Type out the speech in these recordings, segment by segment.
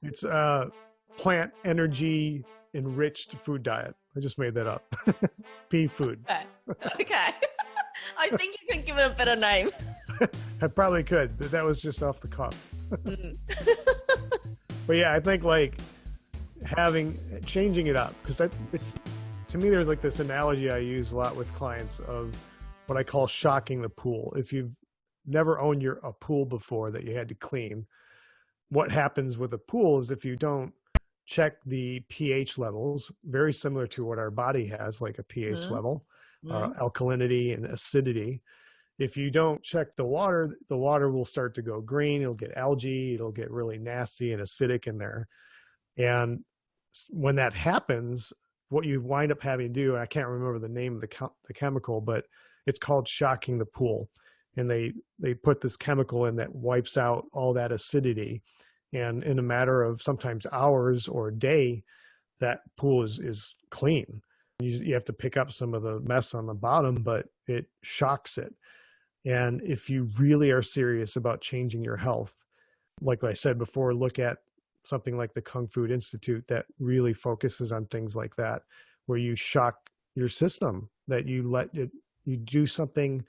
It's a plant energy enriched food diet. I just made that up. Pea food. Okay. I think you can give it a better name. I probably could, but that was just off the cuff. Mm. But yeah, I think like changing it up, because it's, to me, there's like this analogy I use a lot with clients of what I call shocking the pool. If you've never owned a pool before that you had to clean, what happens with a pool is if you don't check the pH levels, very similar to what our body has, like a pH level, alkalinity and acidity. If you don't check the water will start to go green. It'll get algae. It'll get really nasty and acidic in there. And when that happens, what you wind up having to do, and I can't remember the name of the chemical, but it's called shocking the pool. And they put this chemical in that wipes out all that acidity. And in a matter of sometimes hours or a day, that pool is clean. You have to pick up some of the mess on the bottom, but it shocks it. And if you really are serious about changing your health, like I said before, look at something like the Kung Fu Institute that really focuses on things like that, where you shock your system, that you do something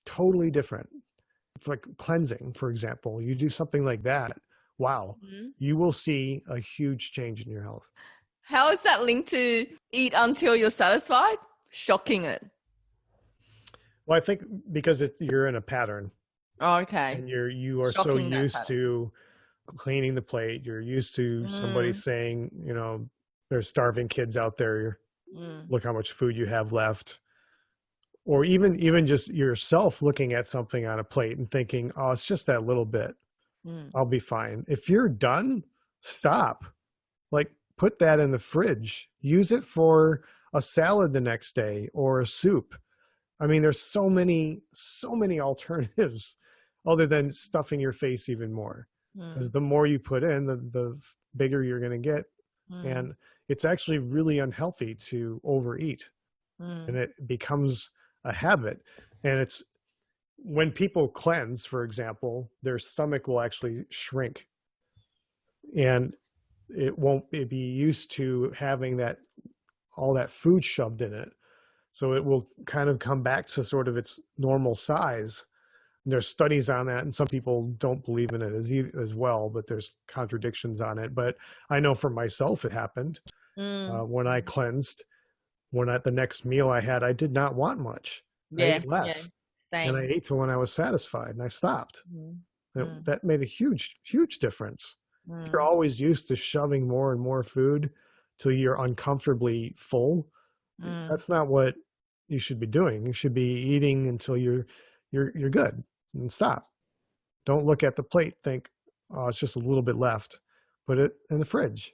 totally different. It's like cleansing, for example. You do something like that. Wow. You will see a huge change in your health. How is that linked to eat until you're satisfied? Shocking it. Well, I think because you're in a pattern. Oh, okay. And you are so used to cleaning the plate. You're used to somebody saying, there's starving kids out there. Look how much food you have left. Or even just yourself looking at something on a plate and thinking, oh, it's just that little bit. I'll be fine. If you're done, stop. Like, put that in the fridge. Use it for a salad the next day or a soup. I mean, there's so many alternatives other than stuffing your face even more. Because the more you put in, the bigger you're going to get. And it's actually really unhealthy to overeat. And it becomes a habit. And it's when people cleanse, for example, their stomach will actually shrink. And it won't be used to having all that food shoved in it. So it will kind of come back to sort of its normal size. There's studies on that, and some people don't believe in it as well, but there's contradictions on it. But I know for myself it happened when I cleansed. The next meal I had, I did not want much. I ate less. Same. And I ate till when I was satisfied, and I stopped. That made a huge, huge difference. If you're always used to shoving more and more food till you're uncomfortably full, that's not what you should be doing. You should be eating until you're good, and stop. Don't look at the plate, think, oh, it's just a little bit left. Put it in the fridge.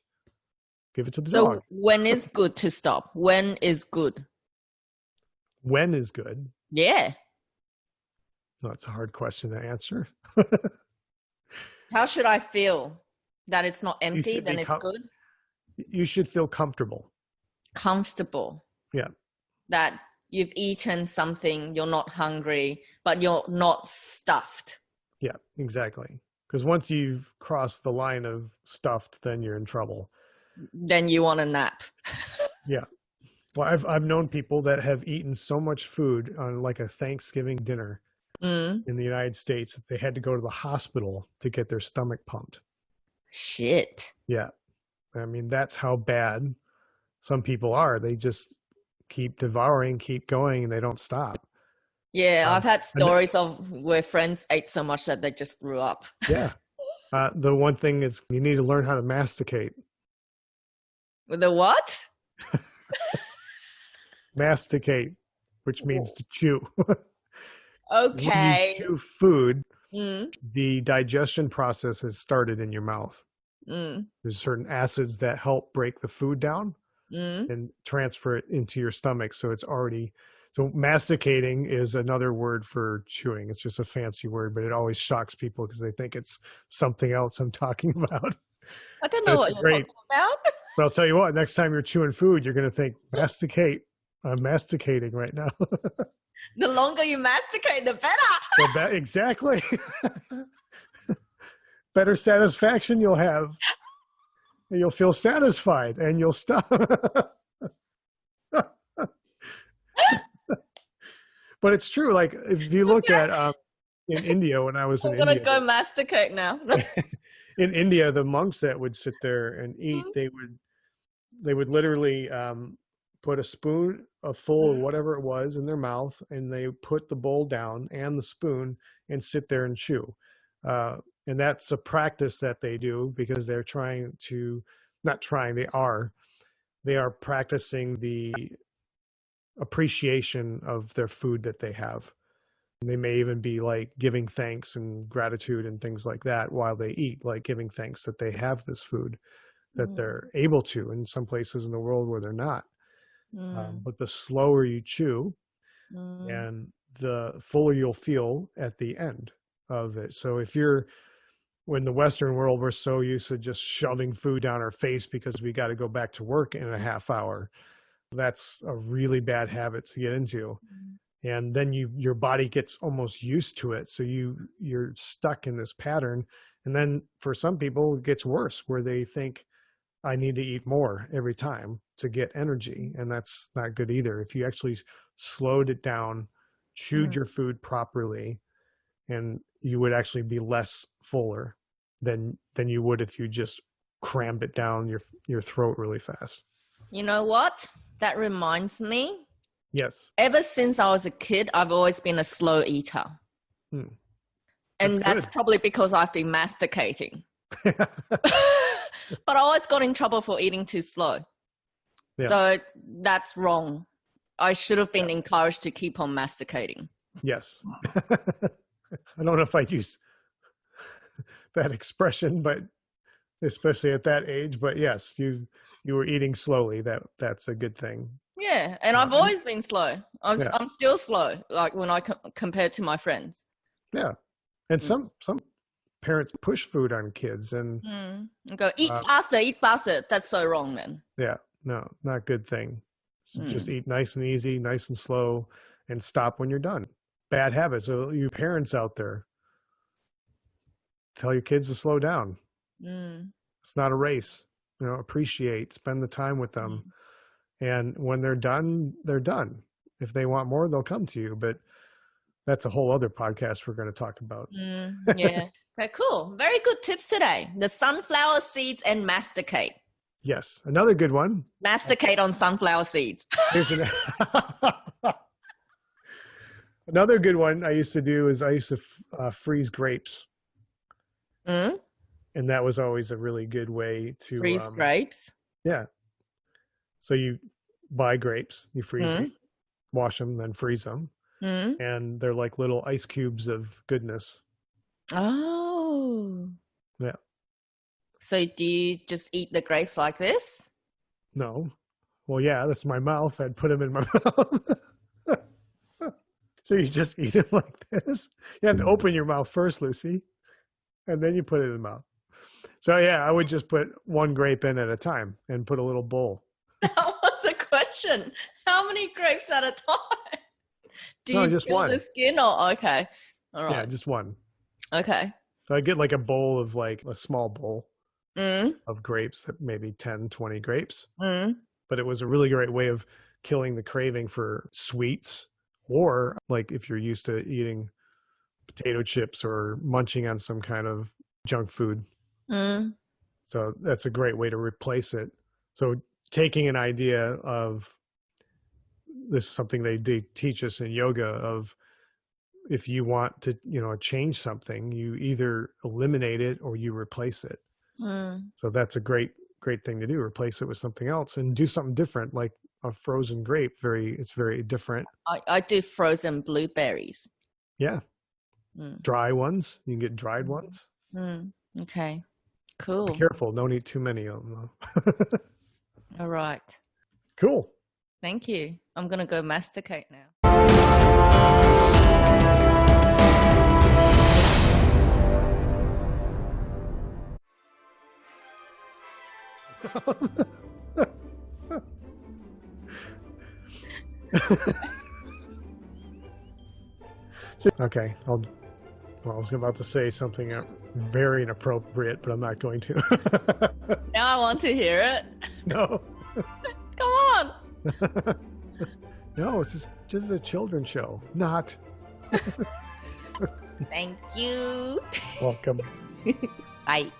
Give it to the dog. So when is good to stop? When is good? When is good? Yeah. No, it's a hard question to answer. How should I feel? That it's not empty, then it's good? You should feel comfortable. Comfortable. Yeah. That you've eaten something, you're not hungry, but you're not stuffed. Yeah, exactly. Because once you've crossed the line of stuffed, then you're in trouble. Then you want a nap. Yeah. Well, I've known people that have eaten so much food on like a Thanksgiving dinner in the United States that they had to go to the hospital to get their stomach pumped. Shit. Yeah. I mean, that's how bad some people are. They just keep devouring, keep going, and they don't stop. Yeah, I've had stories of where friends ate so much that they just threw up. Yeah. The one thing is you need to learn how to masticate. With the what? Masticate, which means to chew. Okay. When you chew food, the digestion process has started in your mouth. There's certain acids that help break the food down and transfer it into your stomach. So masticating is another word for chewing. It's just a fancy word, but it always shocks people because they think it's something else I'm talking about. I don't know what you're talking about. But I'll tell you what, next time you're chewing food, you're going to think, masticate. I'm masticating right now. The longer you masticate, the better. Exactly. Better satisfaction you'll have. and you'll feel satisfied and you'll stop. But it's true. Like if you look at in India, when I was in I'm gonna India, go masticate now. in India, the monks that would sit there and eat, they would literally put a spoon, a full or whatever it was, in their mouth, and they put the bowl down and the spoon and sit there and chew. And that's a practice that they do because they're trying to, not trying, they are practicing the appreciation of their food that they have. And they may even be like giving thanks and gratitude and things like that while they eat, like giving thanks that they have this food, that they're able to, in some places in the world where they're not. But the slower you chew and the fuller you'll feel at the end of it. So if when the Western world, we're so used to just shoving food down our face because we got to go back to work in a half hour. That's a really bad habit to get into. And then your body gets almost used to it. So you're stuck in this pattern. And then for some people, it gets worse where they think, I need to eat more every time to get energy. And that's not good either. If you actually slowed it down, chewed your food properly, and you would actually be less fuller than you would if you just crammed it down your throat really fast. You know what? That reminds me. Yes. Ever since I was a kid, I've always been a slow eater. And that's probably because I've been masticating. But I always got in trouble for eating too slow. Yeah. So that's wrong. I should have been encouraged to keep on masticating. Yes. I don't know if I use that expression, but especially at that age, but yes, you were eating slowly. That's a good thing. Yeah. And I've always been slow. I'm still slow, like when I compare to my friends. Yeah. And some parents push food on kids and go, eat faster. That's so wrong, man. Yeah. No, not a good thing. Just eat nice and easy, nice and slow, and stop when you're done. Bad habits. So you parents out there, tell your kids to slow down. It's not a race. Appreciate, spend the time with them. And when they're done, they're done. If they want more, they'll come to you. But that's a whole other podcast we're going to talk about. Yeah. Okay, cool. Very good tips today. The sunflower seeds and masticate. Yes. Another good one. Masticate on sunflower seeds. Here's another good one I used to do is I used to freeze grapes. And that was always a really good way to freeze grapes. Yeah. So you buy grapes, you freeze them, wash them, then freeze them. And they're like little ice cubes of goodness. Oh. Yeah. So do you just eat the grapes like this? No. Well, yeah, that's my mouth. I'd put them in my mouth. So you just eat it like this. You have to open your mouth first, Lucy, and then you put it in the mouth. So yeah, I would just put one grape in at a time and put a little bowl. That was a question. How many grapes at a time? Do you just peel one. The skin or okay? All right. Yeah, just one. Okay. So I get like a bowl of like a small bowl of grapes, maybe 10, 20 grapes. But it was a really great way of killing the craving for sweets, or like if you're used to eating potato chips or munching on some kind of junk food. So that's a great way to replace it. So taking an idea of, this is something they teach us in yoga, of if you want to, change something, you either eliminate it or you replace it. So that's a great thing to do. Replace it with something else and do something different, like a frozen grape. It's very different. I do frozen blueberries. Yeah. Dry ones. You can get dried ones. Okay. Cool. Be careful. Don't eat too many of them, though. All right. Cool. Thank you. I'm going to go masticate now. Okay, I'll Well, I was about to say something very inappropriate, but I'm not going to. Now I want to hear it. No. Come on. No, it's just a children's show. Not. Thank you. Welcome. Bye.